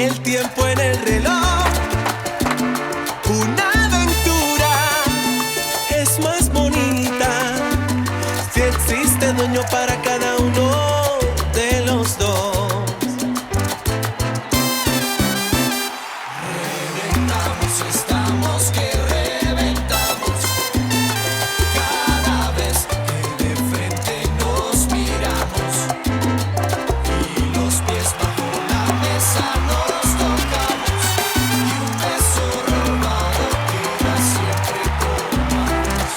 el tiempo en el reloj. Una aventura es más bonita si existe dueño para cada uno de los dos. Reventamos, estamos que reventamos. Cada vez que de frente nos miramos y los pies bajo la mesa nos tocamos y un beso robado queda siempre con manos.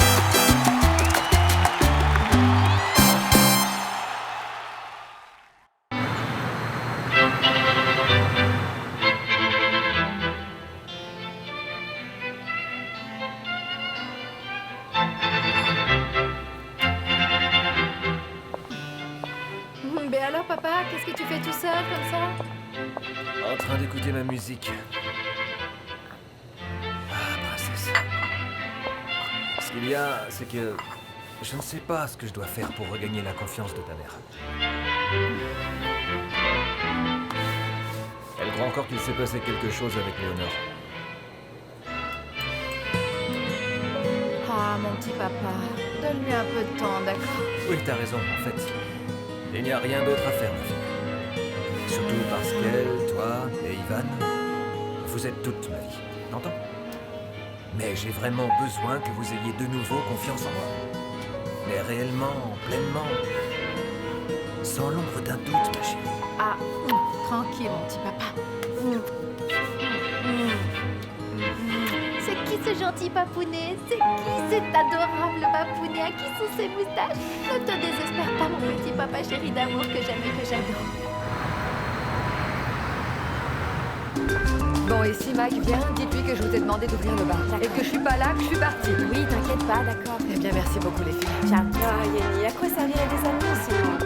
Mais alors, papa, qu'est-ce que tu fais tout seul comme ça? En train d'écouter ma musique. Ah, princesse. Ce qu'il y a, c'est que je ne sais pas ce que je dois faire pour regagner la confiance de ta mère. Elle croit encore qu'il s'est passé quelque chose avec Léonore. Ah, mon petit papa, donne-lui un peu de temps, d'accord? Oui, t'as raison, en fait. Il n'y a rien d'autre à faire, ma fille. Surtout parce qu'elle, toi et Ivan, vous êtes toute ma vie, t'entends? Mais j'ai vraiment besoin que vous ayez de nouveau confiance en moi. Mais réellement, pleinement, sans l'ombre d'un doute, ma chérie. Ah, tranquille, mon petit papa. C'est qui ce gentil papounet? C'est qui cet adorable papounet? À qui sont ces moustaches? Ne te désespère pas, mon petit papa chéri d'amour que j'aime et que j'adore. Bon, et si Mike vient, dites-lui que je vous ai demandé d'ouvrir le bar. Et que je suis pas là, que je suis partie. Oui, t'inquiète pas, d'accord. Eh bien, merci beaucoup, les filles. Ciao. Ah, Yenny, à quoi servirait des annonces sinon?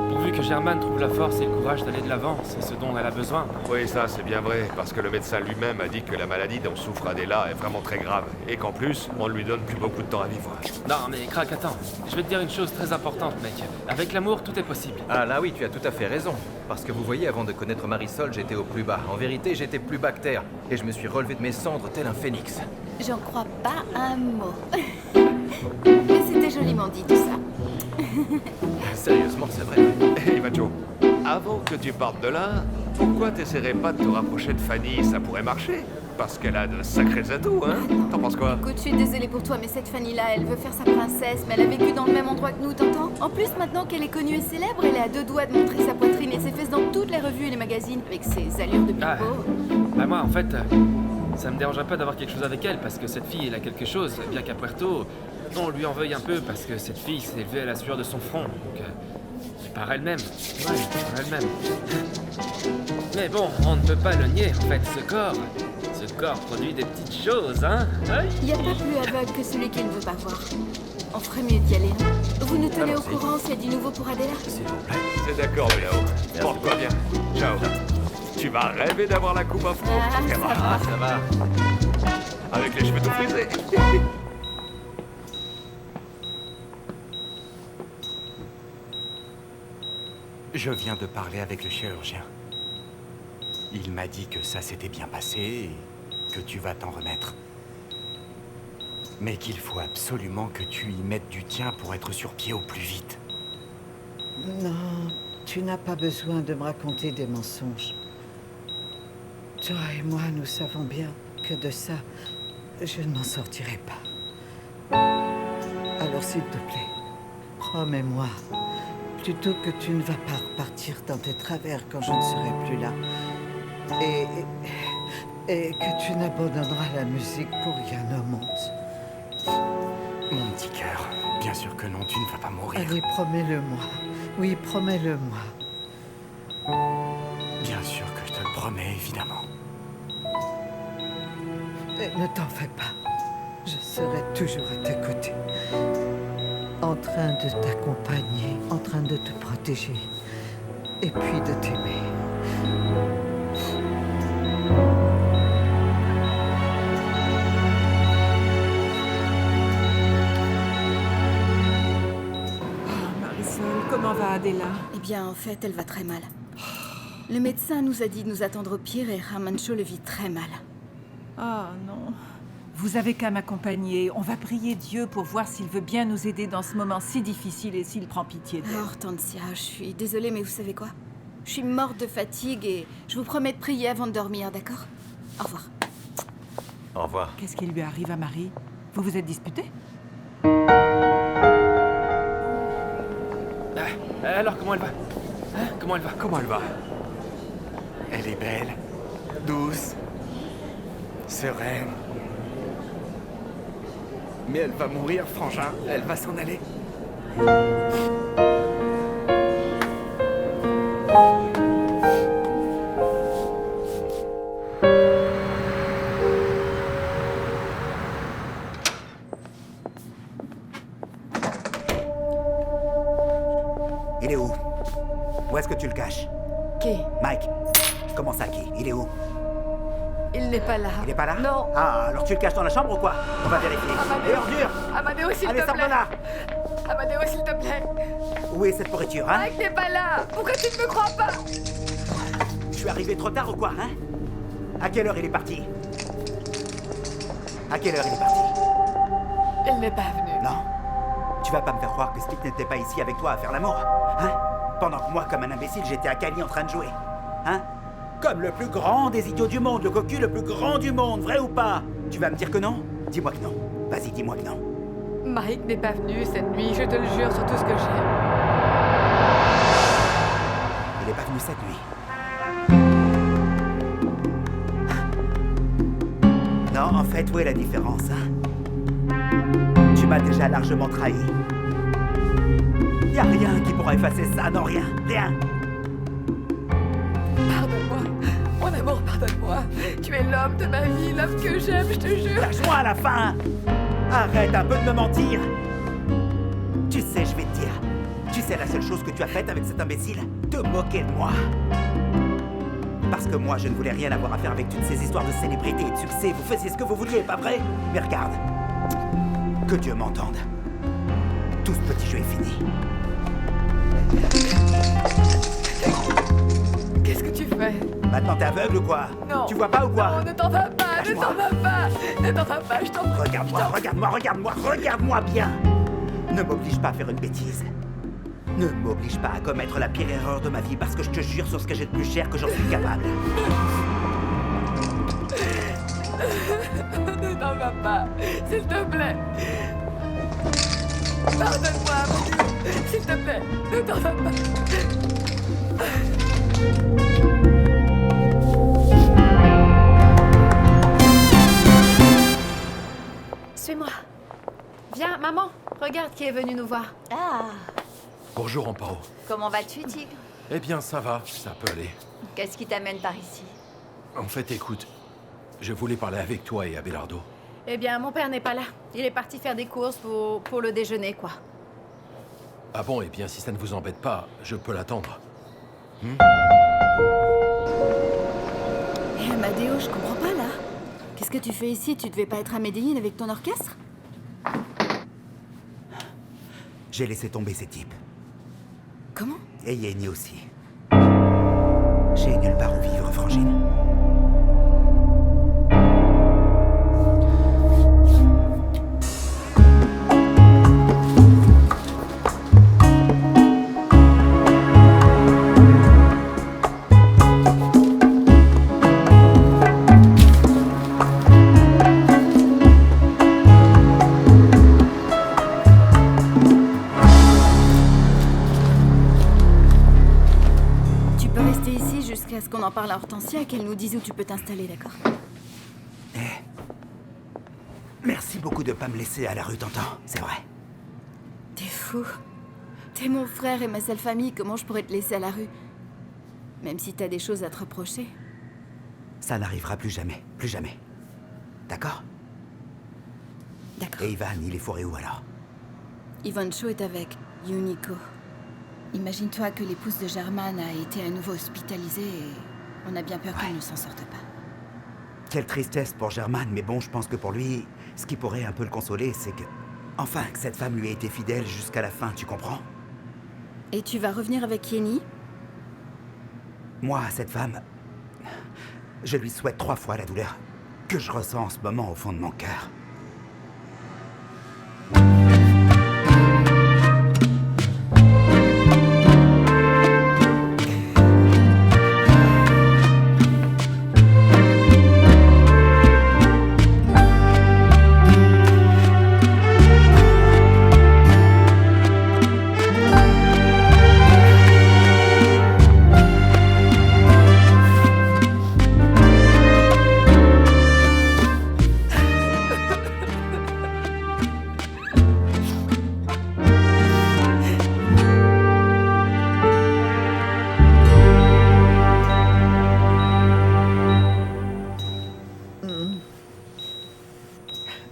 Pourvu que Germaine trouve la force et le courage d'aller de l'avant, c'est ce dont elle a besoin. Oui, ça c'est bien vrai, parce que le médecin lui-même a dit que la maladie dont souffre Adela est vraiment très grave, et qu'en plus, on ne lui donne plus beaucoup de temps à vivre. Non mais craque, attends. Je vais te dire une chose très importante, mec. Avec l'amour, tout est possible. Ah là oui, tu as tout à fait raison. Parce que vous voyez, avant de connaître Marisol, j'étais au plus bas. En vérité, j'étais plus bas que terre. Et je me suis relevé de mes cendres tel un phénix. J'en crois pas un mot. Mais c'était joliment dit tout ça. Sérieusement, c'est vrai. Hey Macho, avant que tu partes de là, pourquoi t'essaierais pas de te rapprocher de Fanny? Ça pourrait marcher. Parce qu'elle a de sacrés atouts, hein? T'en penses quoi? Écoute, je suis désolée pour toi, mais cette Fanny-là, elle veut faire sa princesse, mais elle a vécu dans le même endroit que nous, t'entends? En plus, maintenant qu'elle est connue et célèbre, elle est à deux doigts de montrer sa poitrine et ses fesses dans toutes les revues et les magazines, avec ses allures de Ah. bimbo. Bah moi, en fait, ça me dérangerait pas d'avoir quelque chose avec elle, parce que cette fille, elle a quelque chose, bien qu'à Puerto, on lui en veuille un peu, parce que cette fille s'est élevée à la sueur de son front, donc... par elle-même. Ouais, par elle-même. Mais bon, on ne peut pas le nier, en fait, ce corps produit des petites choses, hein? Ouais. Y a pas plus aveugle que celui qui ne veut pas voir. On ferait mieux d'y aller, non? Vous nous tenez au Allons-y. courant s'il y a du nouveau pour Adela? S'il vous plaît. C'est d'accord, Béao. Porte-toi bien. Ciao. Tu vas rêver d'avoir la coupe afro. Ah, tu ça verras. va. Ah, ça va. Avec les cheveux tout frisés. Je viens de parler avec le chirurgien. Il m'a dit que ça s'était bien passé et que tu vas t'en remettre. Mais qu'il faut absolument que tu y mettes du tien pour être sur pied au plus vite. Non, tu n'as pas besoin de me raconter des mensonges. Toi et moi, nous savons bien que de ça, je ne m'en sortirai pas. Alors s'il te plaît, promets-moi, plutôt que tu ne vas pas repartir dans tes travers quand je ne serai plus là, et que tu n'abandonneras la musique pour rien au monde. Mon petit cœur, bien sûr que non, tu ne vas pas mourir. Allez, promets-le-moi. Oui, promets-le-moi. Bien sûr que je te le promets, évidemment. Ne t'en fais pas. Je serai toujours à tes côtés. En train de t'accompagner, en train de te protéger. Et puis de t'aimer. Comment va Adela? Eh bien, en fait, elle va très mal. Le médecin nous a dit de nous attendre au pire et Ramancho le vit très mal. Oh non. Vous avez qu'à m'accompagner. On va prier Dieu pour voir s'il veut bien nous aider dans ce moment si difficile et s'il prend pitié d'elle. Oh, Hortensia, je suis désolée, mais vous savez quoi? Je suis morte de fatigue et je vous promets de prier avant de dormir, d'accord? Au revoir. Au revoir. Qu'est-ce qui lui arrive à Marie? Vous vous êtes disputés? Alors, comment elle va? Hein? Comment elle va? Comment elle va? Elle est belle, douce, sereine. Mais elle va mourir, frangin. Elle va s'en aller. Il est où? Où est-ce que tu le caches? Qui? Mike. Comment ça, qui? Il est où? Il n'est pas là. Il est pas là? Non. Ah, alors tu le caches dans la chambre ou quoi? On va vérifier. Amadeus. Et ordure! Amadeus, s'il Allez, te sors plaît. de là! Amadeus, s'il te plaît. Où est cette pourriture, hein? Mike n'est pas là. Pourquoi tu ne me crois pas? Je suis arrivé trop tard ou quoi, hein? À quelle heure il est parti? À quelle heure il est parti? Il n'est pas venu. Non. Tu vas pas me faire croire que Stick n'était pas ici avec toi à faire l'amour, hein? Pendant que moi, comme un imbécile, j'étais à Cali en train de jouer, hein? Comme le plus grand des idiots du monde, le cocu le plus grand du monde, vrai ou pas? Tu vas me dire que non? Dis-moi que non. Vas-y, dis-moi que non. Mike n'est pas venu cette nuit, je te le jure sur tout ce que j'ai. Il est pas venu cette nuit. Non, en fait, où est la différence, hein? Tu m'as déjà largement trahi. Y a rien qui pourra effacer ça, non, rien, rien. Pardonne-moi. Mon amour, pardonne-moi. Tu es l'homme de ma vie, l'homme que j'aime, je te jure. Lâche-moi à la fin. Arrête un peu de me mentir. Tu sais, je vais te dire. Tu sais la seule chose que tu as faite avec cet imbécile? Te moquer de moi. Parce que moi, je ne voulais rien avoir à faire avec toutes ces histoires de célébrité et de succès. Vous faisiez ce que vous vouliez, pas vrai? Mais regarde. Que Dieu m'entende. Tout ce petit jeu est fini. Qu'est-ce que tu fais? Maintenant, t'es aveugle ou quoi? Non. Tu vois pas ou quoi? Non, ne t'en vas pas, ne t'en vas pas. Ne t'en vas pas, je t'en prie. Regarde-moi, regarde-moi, regarde-moi, regarde-moi bien. Ne m'oblige pas à faire une bêtise. Ne m'oblige pas à commettre la pire erreur de ma vie parce que je te jure sur ce que j'ai de plus cher que j'en suis capable. Ne t'en vas pas, s'il te plaît. Pardonne-moi, Amadeus, s'il te plaît, ne t'en vas pas. Suis-moi. Viens, maman. Regarde qui est venu nous voir. Ah, Bonjour, Amparo. comment vas-tu, Tigre? Eh bien, ça va, ça peut aller. Qu'est-ce qui t'amène par ici? En fait, écoute, je voulais parler avec toi et Abelardo. Eh bien, mon père n'est pas là. Il est parti faire des courses pour le déjeuner, quoi. Ah bon, eh bien, si ça ne vous embête pas, je peux l'attendre. Hé, Amadeo, je comprends pas, là. Qu'est-ce que tu fais ici? Tu devais pas être à Medellín avec ton orchestre? J'ai laissé tomber ces types. Comment? Et Yenny aussi. J'ai nulle part où vivre, Frangine. Est-ce qu'on en parle à Hortensia et qu'elle nous dise où tu peux t'installer, d'accord? Merci beaucoup de pas me laisser à la rue, t'entends? C'est vrai. T'es fou. T'es mon frère et ma seule famille, comment je pourrais te laisser à la rue? Même si t'as des choses à te reprocher. Ça n'arrivera plus jamais. Plus jamais. D'accord? D'accord. Et Ivan, il est fourré où alors? Ivancho est avec Yuniko. Imagine-toi que l'épouse de Germain a été à nouveau hospitalisée et on a bien peur qu'elle ne s'en sorte pas. Quelle tristesse pour Germain, mais bon, je pense que pour lui, ce qui pourrait un peu le consoler, c'est que... Enfin, que cette femme lui ait été fidèle jusqu'à la fin, tu comprends? Et tu vas revenir avec Yenny? Moi, cette femme, je lui souhaite 3 fois la douleur que je ressens en ce moment au fond de mon cœur.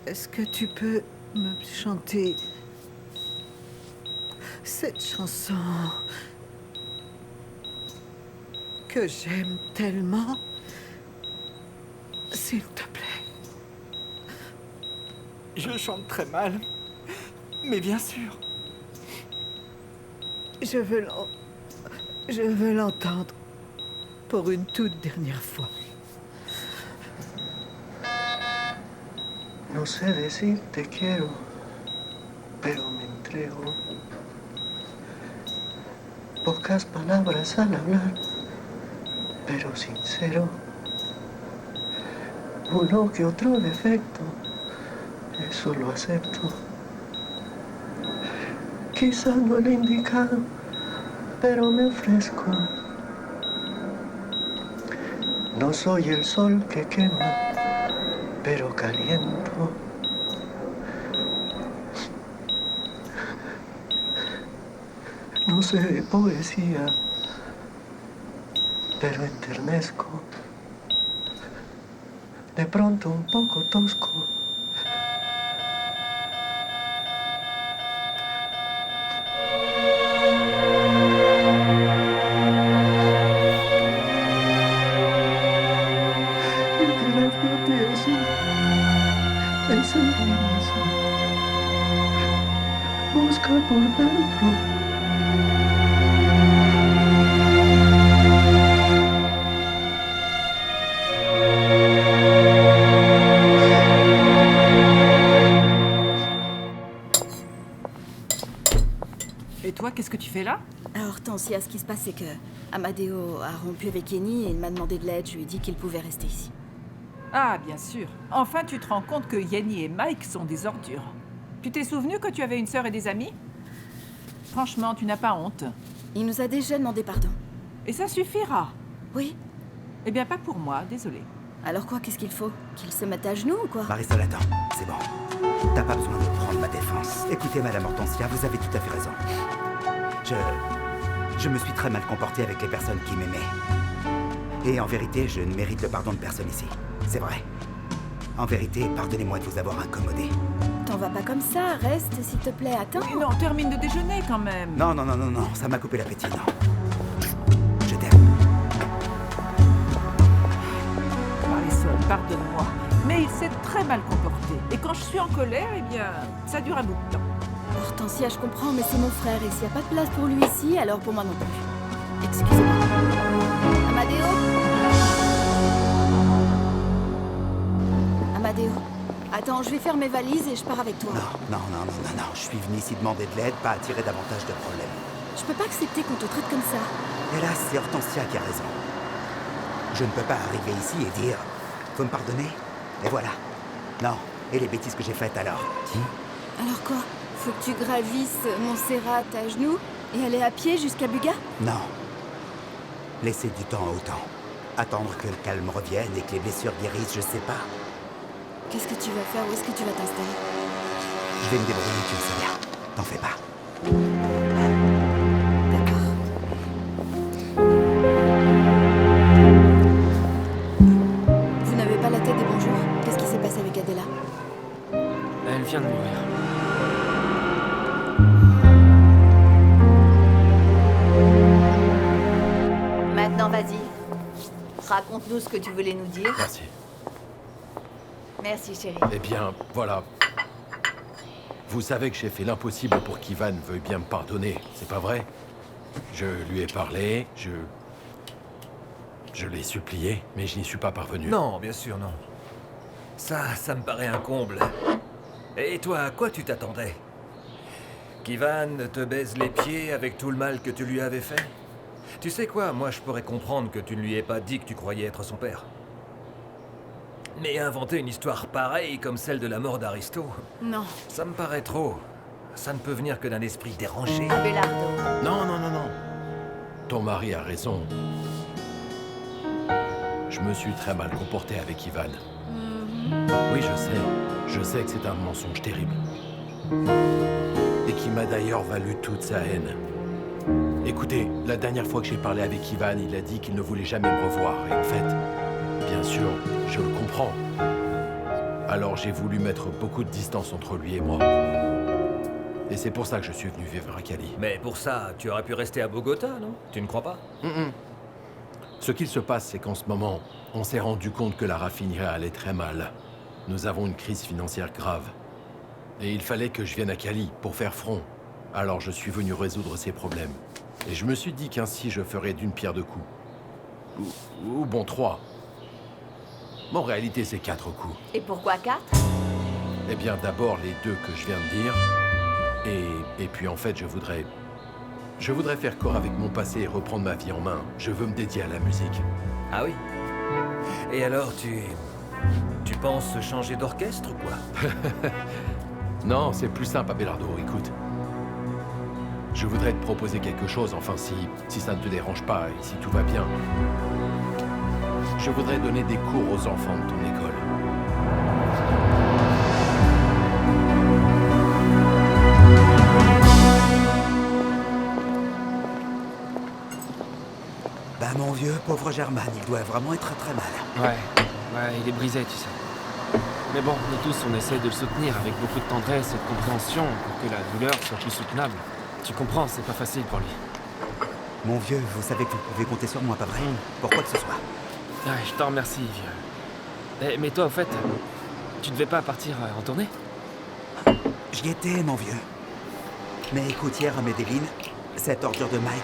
Est-ce que tu peux me chanter cette chanson que j'aime tellement? S'il te plaît. Je chante très mal, mais bien sûr. Je veux l'entendre pour une toute dernière fois. No sé decir te quiero, pero me entrego. Pocas palabras al hablar, pero sincero. Uno que otro defecto, eso lo acepto. Quizás no el indicado, pero me ofrezco. No soy el sol que quema, pero caliento. No sé de poesía, pero enternezco. De pronto un poco tosco. Es el mismo. Busca por dentro. Et toi, qu'est-ce que tu fais là? Alors, Hortensia, ce qui se passe, c'est que Amadeo a rompu avec Yenny et il m'a demandé de l'aide. Je lui ai dit qu'il pouvait rester ici. Ah, bien sûr. Enfin, tu te rends compte que Yenny et Mike sont des ordures. Tu t'es souvenu que tu avais une sœur et des amis? Franchement, tu n'as pas honte. Il nous a déjà demandé pardon. Et ça suffira? Oui. Eh bien, pas pour moi, désolée. Alors quoi, qu'est-ce qu'il faut? Qu'il se mette à genoux ou quoi? Marisol, attends, c'est bon. T'as pas besoin de prendre ma défense. Écoutez, Madame Hortensia, vous avez tout à fait raison. Je me suis très mal comporté avec les personnes qui m'aimaient. Et en vérité, je ne mérite le pardon de personne ici. C'est vrai. En vérité, pardonnez-moi de vous avoir incommodé. T'en vas pas comme ça, reste, s'il te plaît, attends. Oui, non, termine de déjeuner quand même. Non, ça m'a coupé l'appétit, non. Je t'aime. Marisol, pardonne-moi, mais il s'est très mal comporté. Et quand je suis en colère, eh bien, ça dure un bout de temps. Hortensia, je comprends, mais c'est mon frère, et s'il n'y a pas de place pour lui ici, alors pour moi non plus. Excusez-moi. Amadeo? Amadeo, attends, je vais faire mes valises et je pars avec toi. Non, je suis venu ici demander de l'aide, pas attirer davantage de problèmes. Je peux pas accepter qu'on te traite comme ça. Hélas, c'est Hortensia qui a raison. Je ne peux pas arriver ici et dire « Faut me pardonner ?» Et voilà. Non. Et les bêtises que j'ai faites alors? Alors quoi? Faut que tu gravisses Montserrat à genoux et aller à pied jusqu'à Buga? Non. Laisser du temps au temps. Attendre que le calme revienne et que les blessures guérissent, je sais pas. Qu'est-ce que tu vas faire? Où est-ce que tu vas t'installer? Je vais me débrouiller, tu le sais bien. T'en fais pas. Vous n'avez pas la tête des bons jours? Qu'est-ce qui s'est passé avec Adela? Elle vient de mourir. Maintenant, vas-y. Raconte-nous ce que tu voulais nous dire. Merci. Merci, chérie. Eh bien, voilà. Vous savez que j'ai fait l'impossible pour qu'Ivan veuille bien me pardonner, c'est pas vrai? Je lui ai parlé, je l'ai supplié, mais je n'y suis pas parvenu. Non, bien sûr, non. Ça me paraît un comble. Et toi, à quoi tu t'attendais? qu'Ivan te baise les pieds avec tout le mal que tu lui avais fait? Tu sais quoi, moi je pourrais comprendre que tu ne lui aies pas dit que tu croyais être son père. Mais inventer une histoire pareille comme celle de la mort d'Aristo, Non. ça me paraît trop. Ça ne peut venir que d'un esprit dérangé. Abelardo. Non. Ton mari a raison. Je me suis très mal comporté avec Ivan. Oui, je sais que c'est un mensonge terrible. Et qui m'a d'ailleurs valu toute sa haine. Écoutez, la dernière fois que j'ai parlé avec Ivan, il a dit qu'il ne voulait jamais me revoir. Et en fait, bien sûr, je le comprends. Alors j'ai voulu mettre beaucoup de distance entre lui et moi. Et c'est pour ça que je suis venu vivre à Cali. Mais pour ça, tu aurais pu rester à Bogota, non? Tu ne crois pas? Ce qu'il se passe, c'est qu'en ce moment, on s'est rendu compte que la raffinerie allait très mal. Nous avons une crise financière grave. Et il fallait que je vienne à Cali pour faire front. Alors je suis venu résoudre ces problèmes. Et je me suis dit qu'ainsi je ferais d'une pierre deux coups. Ou bon, 3. Mais en réalité, c'est 4 coups. Et pourquoi 4? Eh bien, d'abord, les 2 que je viens de dire. Et puis, en fait, je voudrais faire corps avec mon passé et reprendre ma vie en main. Je veux me dédier à la musique. Ah oui? Et alors, tu penses changer d'orchestre ou quoi? Non, c'est plus simple, Abelardo, écoute. Je voudrais te proposer quelque chose, enfin, si ça ne te dérange pas et si tout va bien. Je voudrais donner des cours aux enfants de ton école. Bah mon vieux, pauvre Germain, il doit vraiment être très mal. Ouais, il est brisé, tu sais. Mais bon, nous tous, on essaie de le soutenir avec beaucoup de tendresse et de compréhension pour que la douleur soit plus soutenable. Tu comprends, c'est pas facile pour lui. Mon vieux, vous savez que vous pouvez compter sur moi, pas vrai? Pour quoi que ce soit. Ouais, je t'en remercie, vieux. Mais toi, au fait, tu devais pas partir en tournée? J'y étais, mon vieux. Mais écoute, hier à Medellin, cette ordure de Mike,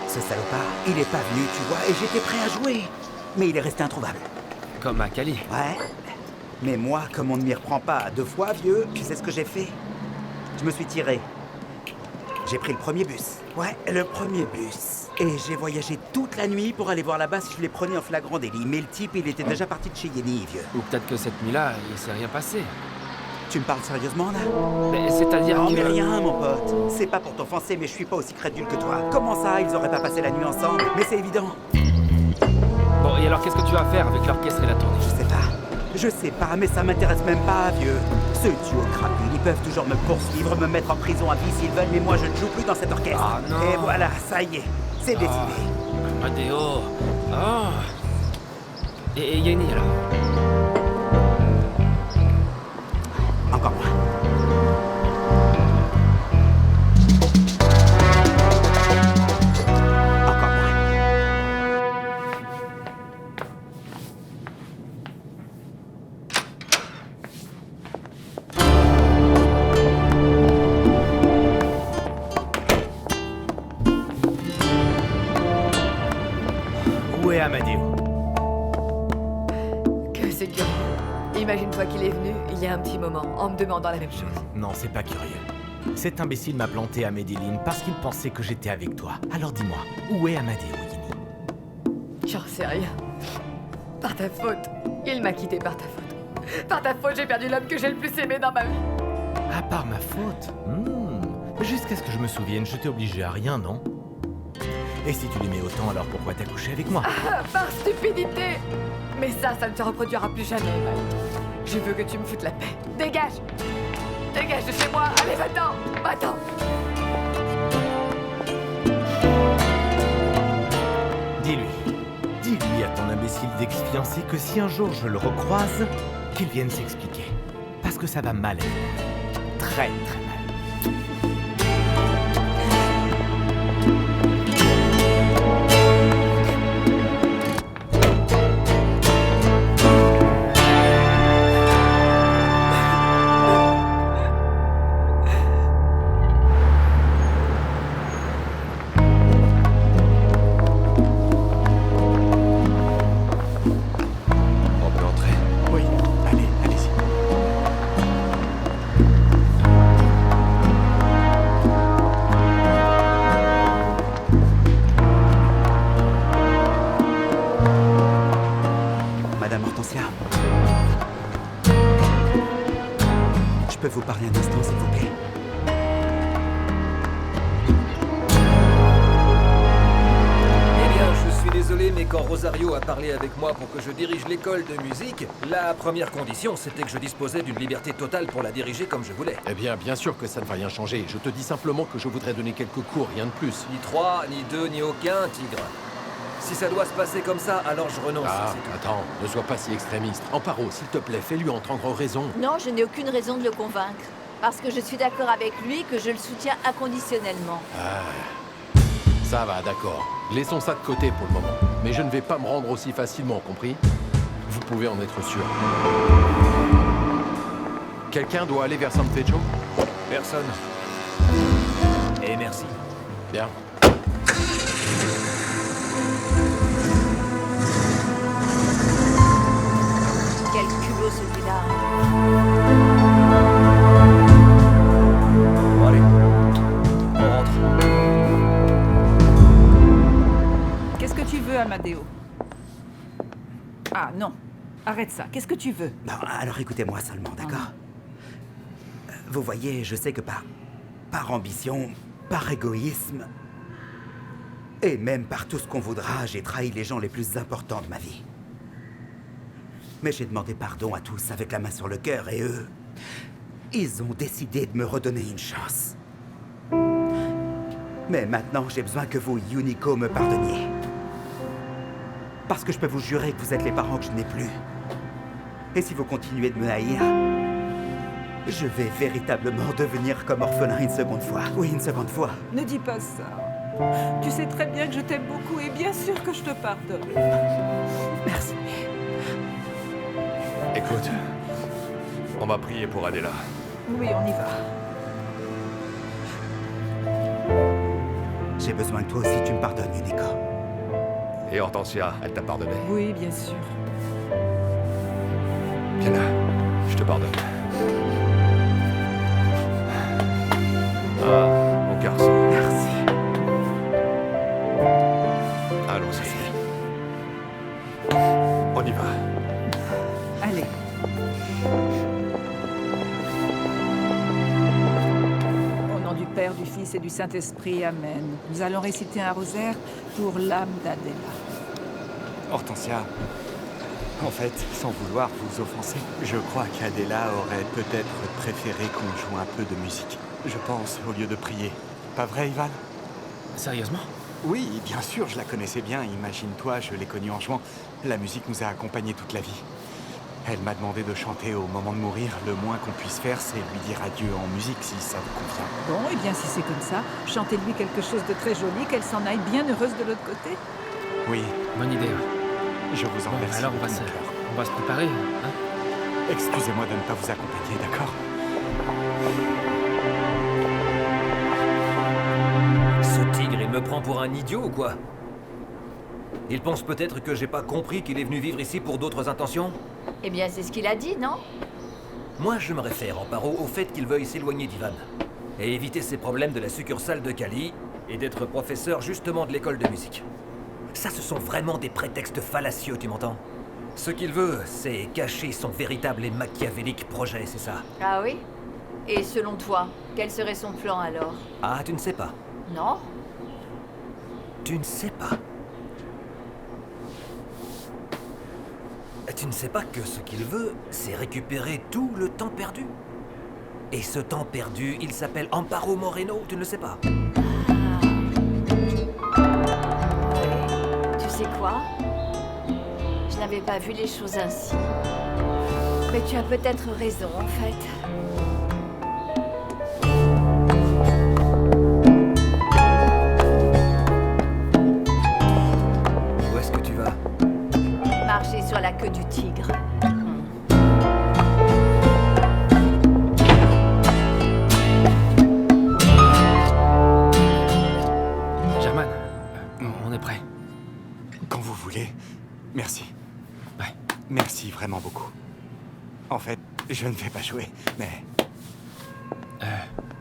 ce salopard, il est pas venu, tu vois, et j'étais prêt à jouer. Mais il est resté introuvable. Comme à Cali. Ouais. Mais moi, comme on ne m'y reprend pas 2 fois, vieux, tu sais ce que j'ai fait? Je me suis tiré. J'ai pris le premier bus. Ouais, le premier bus. Et j'ai voyagé toute la nuit pour aller voir là-bas si je les prenais en flagrant délit. Mais le type, il était déjà parti de chez Yenny, vieux. Ou peut-être que cette nuit-là, il s'est rien passé. Tu me parles sérieusement, là? Mais c'est-à-dire Non, que... mais rien, mon pote. C'est pas pour t'offenser, mais je suis pas aussi crédule que toi. Comment ça, ils auraient pas passé la nuit ensemble? Mais c'est évident. Bon, et alors qu'est-ce que tu vas faire avec l'orchestre et la tournée? Je sais pas, mais ça m'intéresse même pas, vieux. Ce duo crapule, ils peuvent toujours me poursuivre, me mettre en prison à vie s'ils veulent, mais moi je ne joue plus dans cet orchestre. Ah non. Et voilà, ça y est, c'est décidé. Adéo. Oh. Et Yenny, alors? Encore moins. Où est Amadeo? Que c'est dur. Imagine une fois qu'il est venu, il y a un petit moment, en me demandant la même chose. Non, c'est pas curieux. Cet imbécile m'a planté à Medellin parce qu'il pensait que j'étais avec toi. Alors dis-moi, où est Amadeo, Yenny? J'en sais rien. Par ta faute. Il m'a quitté par ta faute. Par ta faute, j'ai perdu l'homme que j'ai le plus aimé dans ma vie. À part ma faute? Jusqu'à ce que je me souvienne, je t'ai obligé à rien, non? Et si tu l'aimais autant, alors pourquoi t'as couché avec moi? Ah, par stupidité. Mais ça ne se reproduira plus jamais, Mike. Je veux que tu me foutes la paix. Dégage. Dégage de chez moi. Allez, va-t'en. Va-t'en. Dis-lui à ton imbécile d'ex-fiancé que si un jour je le recroise, qu'il vienne s'expliquer. Parce que ça va mal aller. Très, très mal. Rosario a parlé avec moi pour que je dirige l'école de musique, la première condition, c'était que je disposais d'une liberté totale pour la diriger comme je voulais. Eh bien sûr que ça ne va rien changer. Je te dis simplement que je voudrais donner quelques cours, rien de plus. Ni 3, ni 2, ni aucun, Tigre. Si ça doit se passer comme ça, alors je renonce. Ah, c'est tout. attends, ne sois pas si extrémiste. Amparo, s'il te plaît, fais-lui entendre raison. Non, je n'ai aucune raison de le convaincre. Parce que je suis d'accord avec lui, que je le soutiens inconditionnellement. Ah, ça va, d'accord. Laissons ça de côté pour le moment. Mais je ne vais pas me rendre aussi facilement, compris? Vous pouvez en être sûr. Quelqu'un doit aller vers Sanfreccio? Personne. Et merci. Bien. Quel culot celui-là. Bon, allez. On rentre. Qu'est-ce que tu veux, Amadeo? Ah, non. Arrête ça. Qu'est-ce que tu veux? Non, alors écoutez-moi seulement, d'accord? Vous voyez, je sais que par ambition, par égoïsme, et même par tout ce qu'on voudra, j'ai trahi les gens les plus importants de ma vie. Mais j'ai demandé pardon à tous avec la main sur le cœur, et eux, ils ont décidé de me redonner une chance. Mais maintenant, j'ai besoin que vous, Yunico, me pardonniez. Parce que je peux vous jurer que vous êtes les parents que je n'ai plus. Et si vous continuez de me haïr, je vais véritablement devenir comme orphelin une seconde fois. Oui, une seconde fois. Ne dis pas ça. Tu sais très bien que je t'aime beaucoup et bien sûr que je te pardonne. Merci. Écoute, on va prier pour Adela. Oui, on y va. J'ai besoin que toi aussi tu me pardonnes, Yunico. Et Hortensia, elle t'a pardonné? Oui, bien sûr. Viens là, je te pardonne. Ah, mon garçon. Merci. Allons-y. On y va. Allez. Au nom du Père, du Fils et du Saint-Esprit, Amen. Nous allons réciter un rosaire pour l'âme d'Adela. Hortensia, en fait, sans vouloir vous offenser, je crois qu'Adela aurait peut-être préféré qu'on joue un peu de musique. Je pense, au lieu de prier. Pas vrai, Ivan? Sérieusement? Oui, bien sûr, je la connaissais bien. Imagine-toi, je l'ai connue en jouant. La musique nous a accompagnés toute la vie. Elle m'a demandé de chanter au moment de mourir. Le moins qu'on puisse faire, c'est lui dire adieu en musique, si ça vous convient. Bon, et bien si c'est comme ça, chantez-lui quelque chose de très joli, qu'elle s'en aille bien heureuse de l'autre côté. Oui. Bonne idée. Je vous en remercie. Alors on va se préparer, hein? Excusez-moi de ne pas vous accompagner, d'accord? Ce tigre, il me prend pour un idiot ou quoi? Il pense peut-être que j'ai pas compris qu'il est venu vivre ici pour d'autres intentions? Eh bien, c'est ce qu'il a dit, non? Moi, je me réfère, Amparo, au fait qu'il veuille s'éloigner d'Ivan. Et éviter ses problèmes de la succursale de Cali, et d'être professeur justement de l'école de musique. Ça, ce sont vraiment des prétextes fallacieux, tu m'entends? Ce qu'il veut, c'est cacher son véritable et machiavélique projet, c'est ça? Ah oui? Et selon toi, quel serait son plan alors? Ah, tu ne sais pas? Non? Tu ne sais pas? Tu ne sais pas que ce qu'il veut, c'est récupérer tout le temps perdu? Et ce temps perdu, il s'appelle Amparo Moreno, tu ne le sais pas? Tu sais quoi? Je n'avais pas vu les choses ainsi. Mais tu as peut-être raison, en fait. Où est-ce que tu vas? Marcher sur la queue du tigre. Germain, on est prêt. Quand vous voulez. Merci. Ouais. Merci vraiment beaucoup. En fait, je ne vais pas jouer, mais...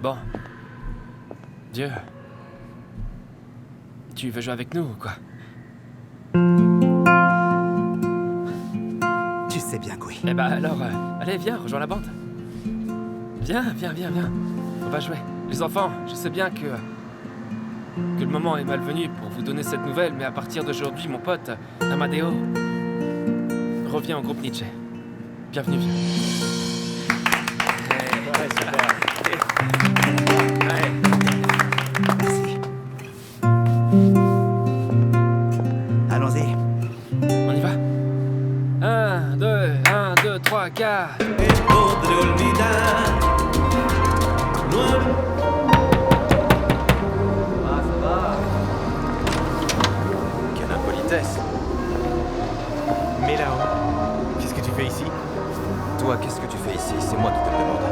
Bon. Dieu. Tu veux jouer avec nous ou quoi? Tu sais bien que oui. Eh ben alors, allez, viens, rejoins la bande. Viens. On va jouer. Les enfants, je sais bien que... que le moment est malvenu pour vous donner cette nouvelle, mais à partir d'aujourd'hui, mon pote, Amadeo, revient au groupe Nietzsche. Bienvenue, vieux. Allons-y. On y va 1, 2, 3, 4. Podré olvidar. Quelle impolitesse. Mais là-haut, qu'est-ce que tu fais ici? Toi, qu'est-ce que tu fais ici? C'est moi qui te le demande.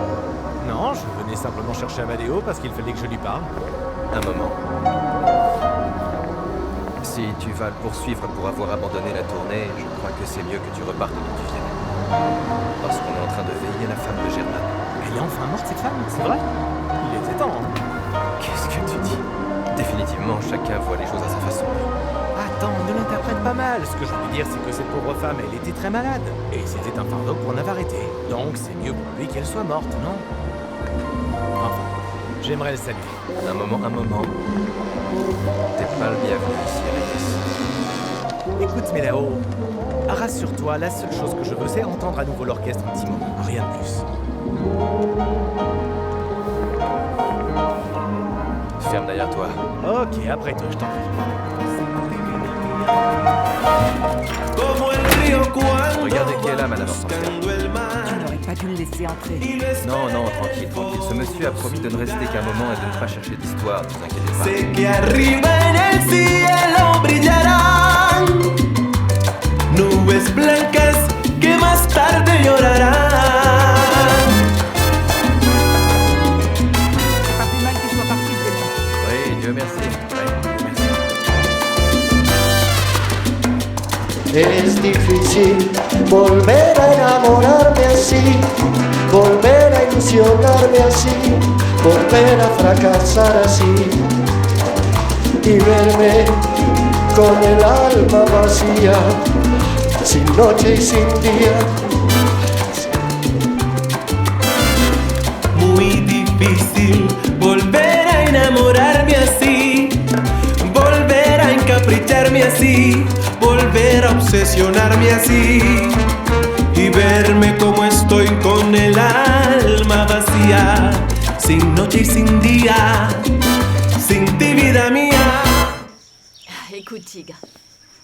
Non, je venais simplement chercher Amadeo parce qu'il fallait que je lui parle. Un moment. Si tu vas le poursuivre pour avoir abandonné la tournée, je crois que c'est mieux que tu repartes d'où tu viens. Parce qu'on est en train de veiller la femme de Germain. Elle est enfin morte, cette femme, c'est vrai? Il était temps, hein? Qu'est-ce que tu dis? Définitivement, chacun voit les choses à sa façon. Attends, ne l'interprète pas mal. Ce que je veux dire, c'est que cette pauvre femme, elle était très malade. Et c'était un fardeau pour Navarrete. Donc c'est mieux pour lui qu'elle soit morte, non? Enfin, j'aimerais le saluer. Un moment. T'es pas le bienvenu ici, Amédis. Écoute, Mélao, rassure-toi, la seule chose que je veux, c'est entendre à nouveau l'orchestre un petit moment. Rien de plus. Ferme derrière toi. Ok, après toi, je t'en prie. Regardez qui est là, madame Sorcière. Tu n'aurais pas dû le laisser entrer. Non, tranquille. Ce monsieur a promis de ne rester qu'un moment et de ne pas chercher d'histoire, ne vous inquiétez pas. Sé que arriba en el cielo brillarán nubes blancas que más tarde llorarán. C'est pas plus mal qu'il soit parti, ce démon. Oui, Dieu merci. Es difícil volver a enamorarme así, volver a ilusionarme así, volver a fracasar así y verme con el alma vacía, sin noche y sin día. Muy difícil volver a enamorarme así, volver a encapricharme así, volver a obsesionarme así y verme como estoy con el alma vacía, sin noche y sin día, sin ti vida mía. Écoute, Tigre,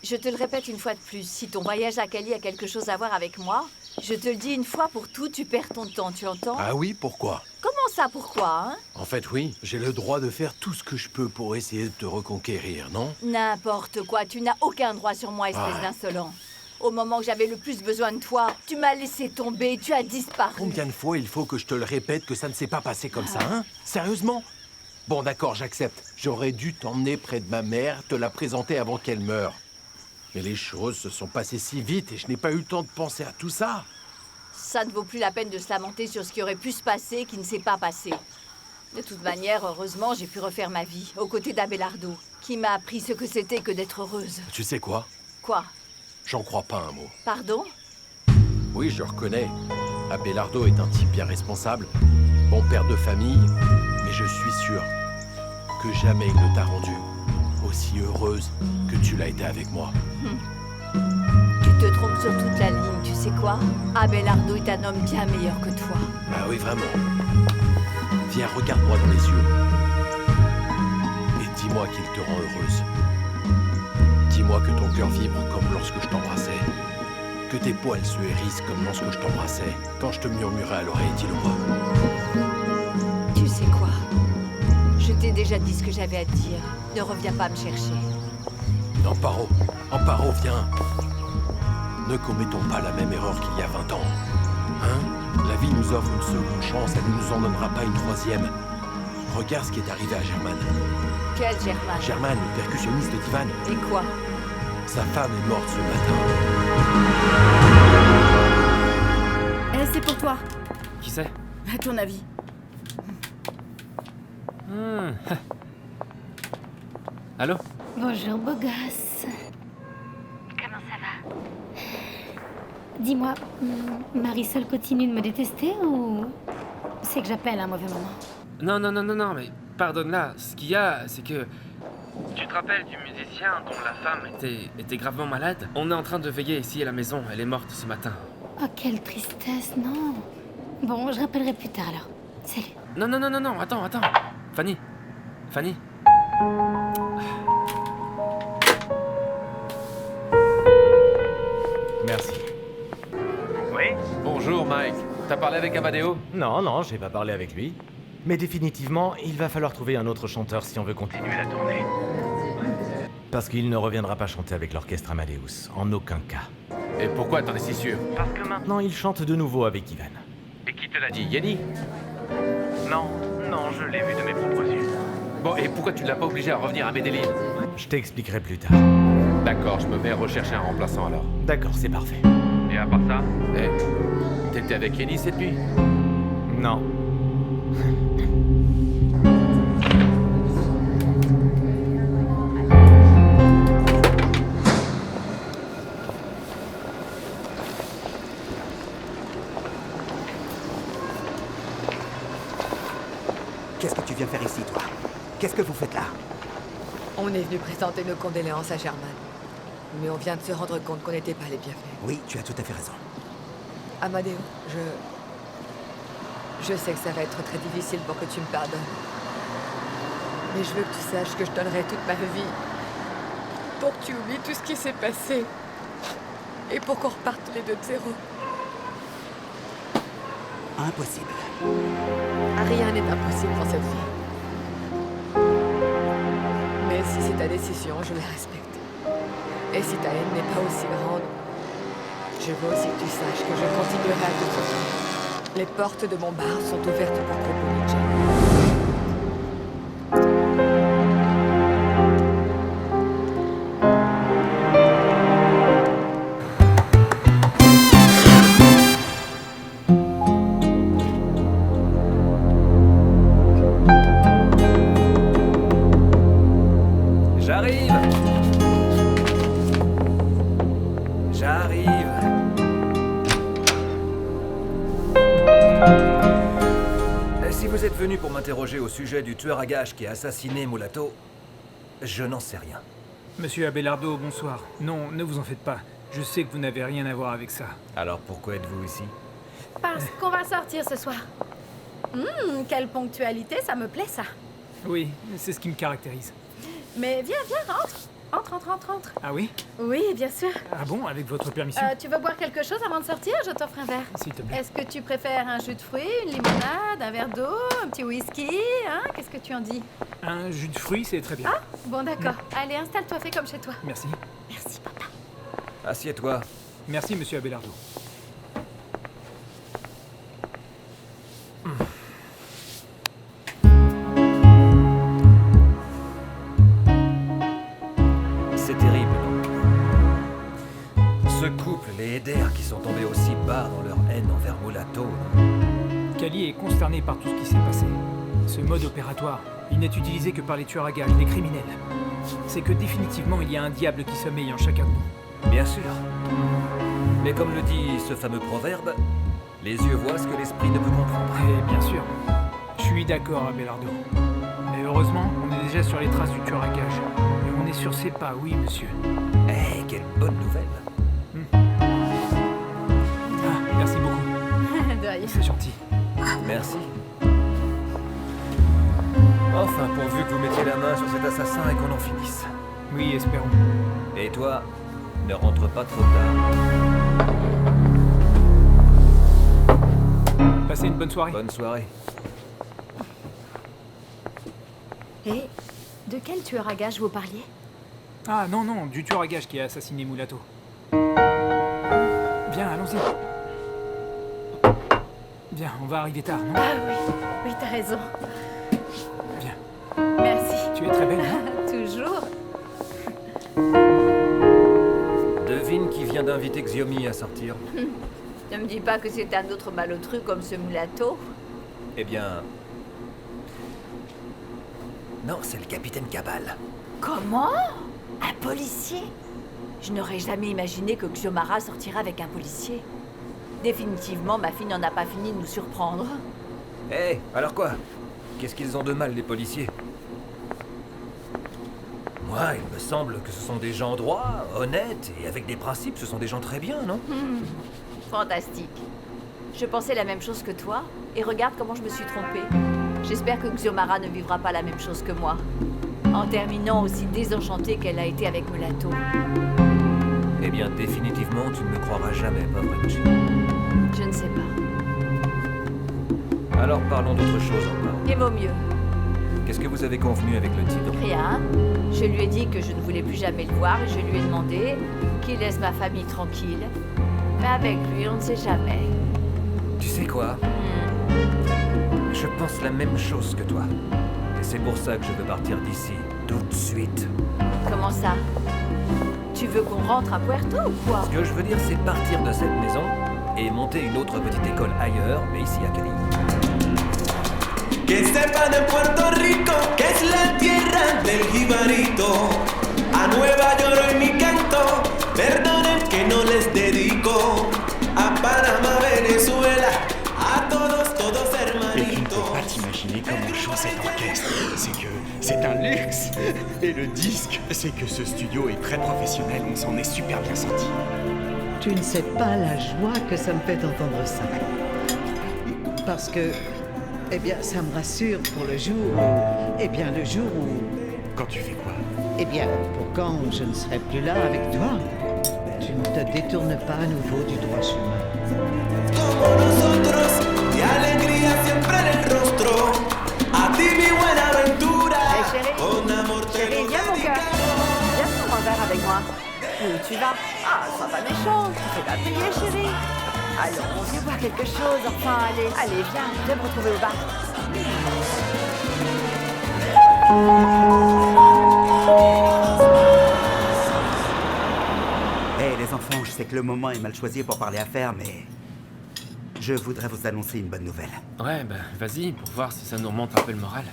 je te le répète une fois de plus, si ton voyage à Cali a quelque chose à voir avec moi, je te le dis une fois pour toutes, tu perds ton temps, tu entends? Ah oui, pourquoi? Comment ça, pourquoi, hein? En fait, oui, j'ai le droit de faire tout ce que je peux pour essayer de te reconquérir, non? N'importe quoi, tu n'as aucun droit sur moi, espèce d'insolent. Au moment où j'avais le plus besoin de toi, tu m'as laissé tomber, tu as disparu. Combien de fois il faut que je te le répète que ça ne s'est pas passé comme ça, hein? Sérieusement? Bon, d'accord, j'accepte. J'aurais dû t'emmener près de ma mère, te la présenter avant qu'elle meure. Mais les choses se sont passées si vite et je n'ai pas eu le temps de penser à tout ça. Ça ne vaut plus la peine de se lamenter sur ce qui aurait pu se passer et qui ne s'est pas passé. De toute manière, heureusement, j'ai pu refaire ma vie, aux côtés d'Abelardo, qui m'a appris ce que c'était que d'être heureuse. Tu sais quoi? Quoi? J'en crois pas un mot. Pardon? Oui, je reconnais. Abelardo est un type bien responsable, bon père de famille, mais je suis sûr que jamais il ne t'a rendue aussi heureuse que tu l'as été avec moi. Tu te trompes sur toute la ligne, tu sais quoi? Abelardo est un homme bien meilleur que toi. Ah oui, vraiment. Viens, regarde-moi dans les yeux. Et dis-moi qu'il te rend heureuse. Dis-moi que ton cœur vibre comme lorsque je t'embrassais. Que tes poils se hérissent comme lorsque je t'embrassais. Quand je te murmurais à l'oreille, dis-le-moi. Tu sais quoi? Je t'ai déjà dit ce que j'avais à te dire. Ne reviens pas me chercher. Amparo, viens. Ne commettons pas la même erreur qu'il y a 20 ans. Hein? La vie nous offre une seconde chance, elle ne nous en donnera pas une troisième. Regarde ce qui est arrivé à Germaine. Quel Germain? Germaine, le percussionniste d'Ivan. Et quoi? Sa femme est morte ce matin. C'est pour toi. Qui c'est? À ton avis. Allô? Bonjour, beau gosse. Comment ça va? Dis-moi, Marisol continue de me détester ou c'est que j'appelle à un mauvais moment? Non, mais pardonne-la. Ce qu'il y a, c'est que... Tu te rappelles du musicien dont la femme était gravement malade? On est en train de veiller ici à la maison. Elle est morte ce matin. Oh, quelle tristesse, non. Bon, je rappellerai plus tard alors. Salut. Non, attends. Fanny. Merci. Oui? Bonjour, Mike. T'as parlé avec Amadeo? Non, j'ai pas parlé avec lui. Mais définitivement, il va falloir trouver un autre chanteur si on veut continuer la tournée. Parce qu'il ne reviendra pas chanter avec l'orchestre Amadeus, en aucun cas. Et pourquoi t'en es si sûr? Parce que maintenant, il chante de nouveau avec Ivan. Et qui te l'a dit, Yenny? Non, je l'ai vu de mes propres yeux. Bon, et pourquoi tu l'as pas obligé à revenir à Medellin? Je t'expliquerai plus tard. D'accord, je me mets à rechercher un remplaçant alors. D'accord, c'est parfait. Et à part ça, t'étais avec Yenny cette nuit? Non. Qu'est-ce que tu viens faire ici, toi? Qu'est-ce que vous faites là? On est venu présenter nos condoléances à Germaine. Mais on vient de se rendre compte qu'on n'était pas les bienvenus. Oui, tu as tout à fait raison. Amadeo, je sais que ça va être très difficile pour que tu me pardonnes. Mais je veux que tu saches que je donnerai toute ma vie pour que tu oublies tout ce qui s'est passé. Et pour qu'on reparte tous les deux de zéro. Impossible. Rien n'est impossible dans cette vie. Mais si c'est ta décision, je la respecte. Et si ta haine n'est pas aussi grande, je veux aussi que tu saches que je continuerai à te soutenir. Les portes de mon bar sont ouvertes pour Kobunichi. Venu pour m'interroger au sujet du tueur à gages qui a assassiné Mulatto, je n'en sais rien. Monsieur Abelardo, bonsoir. Non, ne vous en faites pas. Je sais que vous n'avez rien à voir avec ça. Alors pourquoi êtes-vous ici? Parce qu'on va sortir ce soir. Quelle ponctualité, ça me plaît ça. Oui, c'est ce qui me caractérise. Mais viens, rentre. Entre. Ah oui? Oui, bien sûr. Ah bon, avec votre permission? Tu veux boire quelque chose avant de sortir? Je t'offre un verre. S'il te plaît. Est-ce que tu préfères un jus de fruits, une limonade, un verre d'eau, un petit whisky, hein? Qu'est-ce que tu en dis? Un jus de fruits, c'est très bien. Ah, bon d'accord. Allez, installe-toi, fais comme chez toi. Merci. Merci, papa. Assieds-toi. Merci, monsieur Abelardo. C'est terrible. Ce couple, les Eder, qui sont tombés aussi bas dans leur haine envers Mulatto. Kali est consterné par tout ce qui s'est passé. Ce mode opératoire, il n'est utilisé que par les tueurs à gages, les criminels. C'est que définitivement, il y a un diable qui sommeille en chacun de nous. Bien sûr. Mais comme le dit ce fameux proverbe, les yeux voient ce que l'esprit ne peut comprendre. Et bien sûr. Je suis d'accord, Abelardo. Mais heureusement, on est déjà sur les traces du tueur à gages. Et on est sur ses pas, oui, monsieur. Eh, quelle bonne nouvelle. Ah, merci beaucoup. De rien. C'est gentil. Merci. Enfin, pourvu que vous mettiez la main sur cet assassin et qu'on en finisse. Oui, espérons. Et toi, ne rentre pas trop tard. Passez une bonne soirée. Bonne soirée. Et de quel tueur à gages vous parliez? Ah non, du tueur à gages qui a assassiné Mulatto. Viens, allons-y. Viens, on va arriver tard, non? Ah oui, t'as raison. Viens. Merci. Tu es très belle, hein? Toujours. Devine qui vient d'inviter Xiomi à sortir. Ne me dis pas que c'est un autre malotru comme ce Mulatto. Eh bien... Non, c'est le capitaine Cabal. Comment? Un policier? Je n'aurais jamais imaginé que Xiomara sortira avec un policier. Définitivement, ma fille n'en a pas fini de nous surprendre. Eh, alors quoi? qu'est-ce qu'ils ont de mal, les policiers? Moi, il me semble que ce sont des gens droits, honnêtes et avec des principes. Ce sont des gens très bien, non? Fantastique. Je pensais la même chose que toi, et regarde comment je me suis trompée. J'espère que Xiomara ne vivra pas la même chose que moi, en terminant aussi désenchantée qu'elle a été avec Mulatto. Eh bien, définitivement, tu ne me croiras jamais, pas vrai, Mochi? Je ne sais pas. Alors parlons d'autre chose encore. Il vaut mieux. Qu'est-ce que vous avez convenu avec le type? Rien. Je lui ai dit que je ne voulais plus jamais le voir et je lui ai demandé qu'il laisse ma famille tranquille. Mais avec lui, on ne sait jamais. Tu sais quoi? Je pense la même chose que toi. Et c'est pour ça que je veux partir d'ici, tout de suite. Comment ça? Tu veux qu'on rentre à Puerto ou quoi? Ce que je veux dire, c'est partir de cette maison et monter une autre petite école ailleurs, mais ici à Cali. Que sepan en Puerto Rico que es la tierra del jibarito. A Nueva York hoy mi canto, perdonen que no les dedico. A Panama, Venezuela, a todos, todos hermanitos. Et tu ne peux pas t'imaginer comment joue cet orchestre. C'est un luxe. Et le disque, c'est que ce studio est très professionnel, on s'en est super bien sorti. Tu ne sais pas la joie que ça me fait d'entendre ça. Parce que, eh bien, ça me rassure pour le jour où... Eh bien, le jour où... Quand tu fais quoi? Eh bien, pour quand je ne serai plus là avec toi. Tu ne te détournes pas à nouveau du droit chemin. Como nosotros, de alegría siempre en el rostro. A ti mi buena aventura. Hey, chérie. Con amor te Chérie, lo viens mon cœur. Viens prendre un verre avec moi. Où tu vas? Ah, sois pas méchant. Tu fais pas payer, chérie. Allons, viens boire quelque chose. Enfin, allez. Allez, viens. Viens me retrouver au bar. Hé les enfants, je sais que le moment est mal choisi pour parler affaires, mais... Je voudrais vous annoncer une bonne nouvelle. Ouais, bah vas-y, pour voir si ça nous remonte un peu le moral.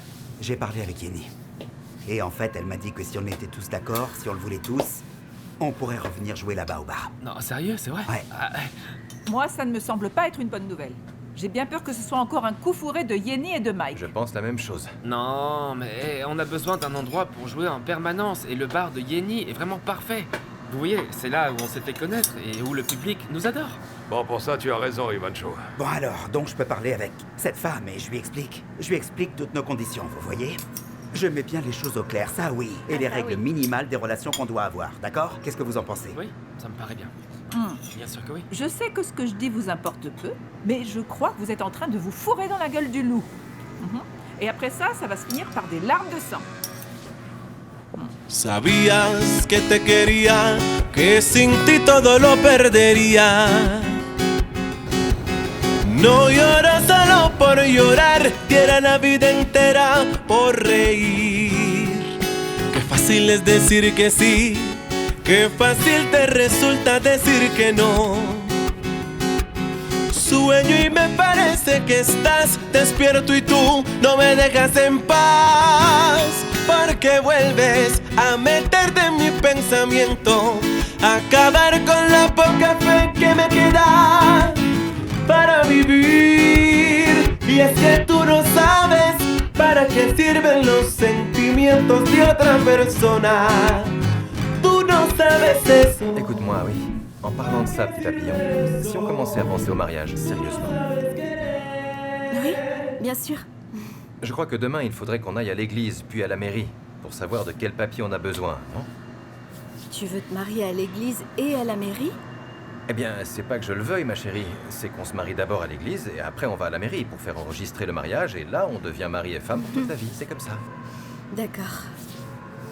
J'ai parlé avec Yenny. Et en fait, elle m'a dit que si on était tous d'accord, si on le voulait tous, on pourrait revenir jouer là-bas au bar. Non, sérieux, c'est vrai? Ouais. Moi, ça ne me semble pas être une bonne nouvelle. J'ai bien peur que ce soit encore un coup fourré de Yenny et de Mike. Je pense la même chose. Non, mais on a besoin d'un endroit pour jouer en permanence, et le bar de Yenny est vraiment parfait. Vous voyez, c'est là où on s'est fait connaître et où le public nous adore. Bon, pour ça, tu as raison, Ivancho. Bon alors, donc je peux parler avec cette femme et je lui explique. Je lui explique toutes nos conditions, vous voyez? Je mets bien les choses au clair, ça oui. Et les règles minimales des relations qu'on doit avoir, d'accord? Qu'est-ce que vous en pensez? Oui, ça me paraît bien. Bien sûr que oui. Je sais que ce que je dis vous importe peu, mais je crois que vous êtes en train de vous fourrer dans la gueule du loup. Et après ça, ça va se finir par des larmes de sang. Sabías que te quería, que sin ti todo lo perdería. No lloro solo por llorar, diera la vida entera por reír. Qué fácil es decir que sí, qué fácil te resulta decir que no. Sueño y me parece que estás despierto y tú no me dejas en paz. Porque vuelves a meterte en mi pensamiento, acabar con la poca fe que me queda para vivir. Y es que tú no sabes para qué sirven los sentimientos de otra persona. Tú no sabes eso. Écoute-moi, oui. En parlant de ça, petit papillon, si on commençait à penser au mariage, sérieusement. Oui, bien sûr. Je crois que demain, il faudrait qu'on aille à l'église, puis à la mairie, pour savoir de quel papier on a besoin, non? Tu veux te marier à l'église et à la mairie? Eh bien, c'est pas que je le veuille, ma chérie. C'est qu'on se marie d'abord à l'église, et après on va à la mairie pour faire enregistrer le mariage, et là, on devient mari et femme pour toute la vie. C'est comme ça. D'accord.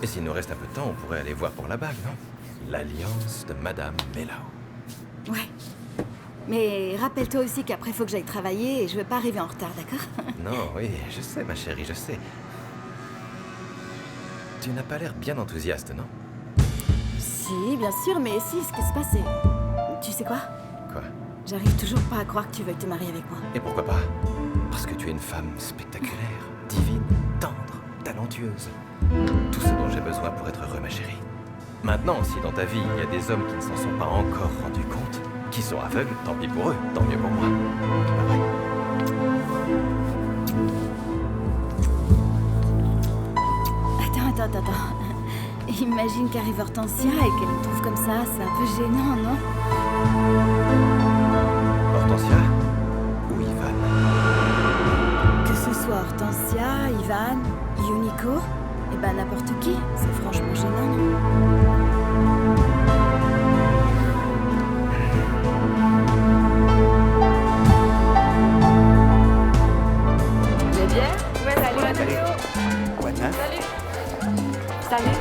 Et s'il nous reste un peu de temps, on pourrait aller voir pour la bague, non? L'alliance de Madame Melao. Ouais. Mais rappelle-toi aussi qu'après, faut que j'aille travailler et je veux pas arriver en retard, d'accord? Non, oui, je sais, ma chérie, je sais. Tu n'as pas l'air bien enthousiaste, non? Si, bien sûr, mais si, ce qui se passe, c'est... Tu sais quoi? Quoi? J'arrive toujours pas à croire que tu veuilles te marier avec moi. Et pourquoi pas? Parce que tu es une femme spectaculaire, divine, tendre, talentueuse. Tout ce dont j'ai besoin pour être heureux, ma chérie. Maintenant, si dans ta vie, il y a des hommes qui ne s'en sont pas encore rendus compte, qui sont aveugles, tant pis pour eux, tant mieux pour moi. C'est pas vrai? Imagine qu'arrive Hortensia et qu'elle me trouve comme ça, c'est un peu gênant, non? Hortensia ou Ivan? Que ce soit Hortensia, Ivan, Yuniko, et ben n'importe qui, c'est franchement gênant, non? Les bières? Ouais, salut Antonio. Quoi de neuf? Salut.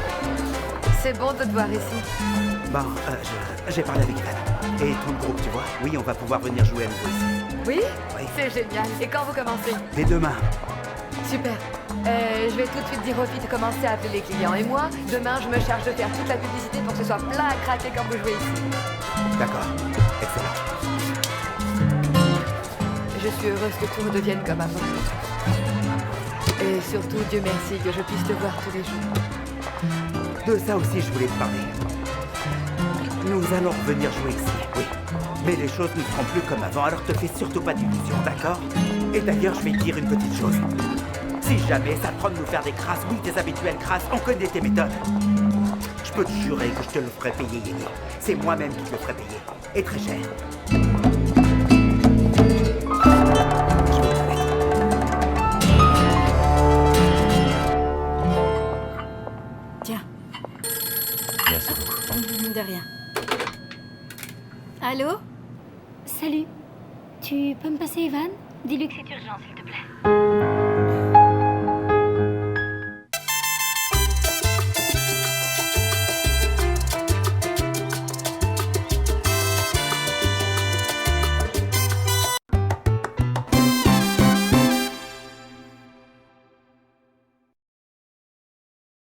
C'est bon de te voir ici. Bon, j'ai parlé avec Ivan. Et tout le groupe, tu vois? Oui, on va pouvoir venir jouer à nouveau ici. Oui? Oui. C'est génial. Et quand vous commencez? Dès demain. Super. Je vais tout de suite dire aux filles de commencer à appeler les clients. Et moi, demain, je me charge de faire toute la publicité pour que ce soit plein à craquer quand vous jouez ici. D'accord. Excellent. Je suis heureuse que tout redevienne comme avant. Et surtout, Dieu merci, que je puisse te voir tous les jours. De ça aussi, je voulais te parler. Nous allons revenir jouer ici, oui. Mais les choses ne seront plus comme avant, alors te fais surtout pas d'illusions, d'accord? Et d'ailleurs, je vais te dire une petite chose. Si jamais ça te prend de nous faire des crasses, oui, des habituelles crasses, on connaît tes méthodes. Je peux te jurer que je te le ferai payer, Yenny. C'est moi-même qui te le ferai payer. Et très cher. Tiens. Merci beaucoup. De rien. Allô? Salut. Tu peux me passer Ivan? Dis-lui que c'est urgent, s'il te plaît.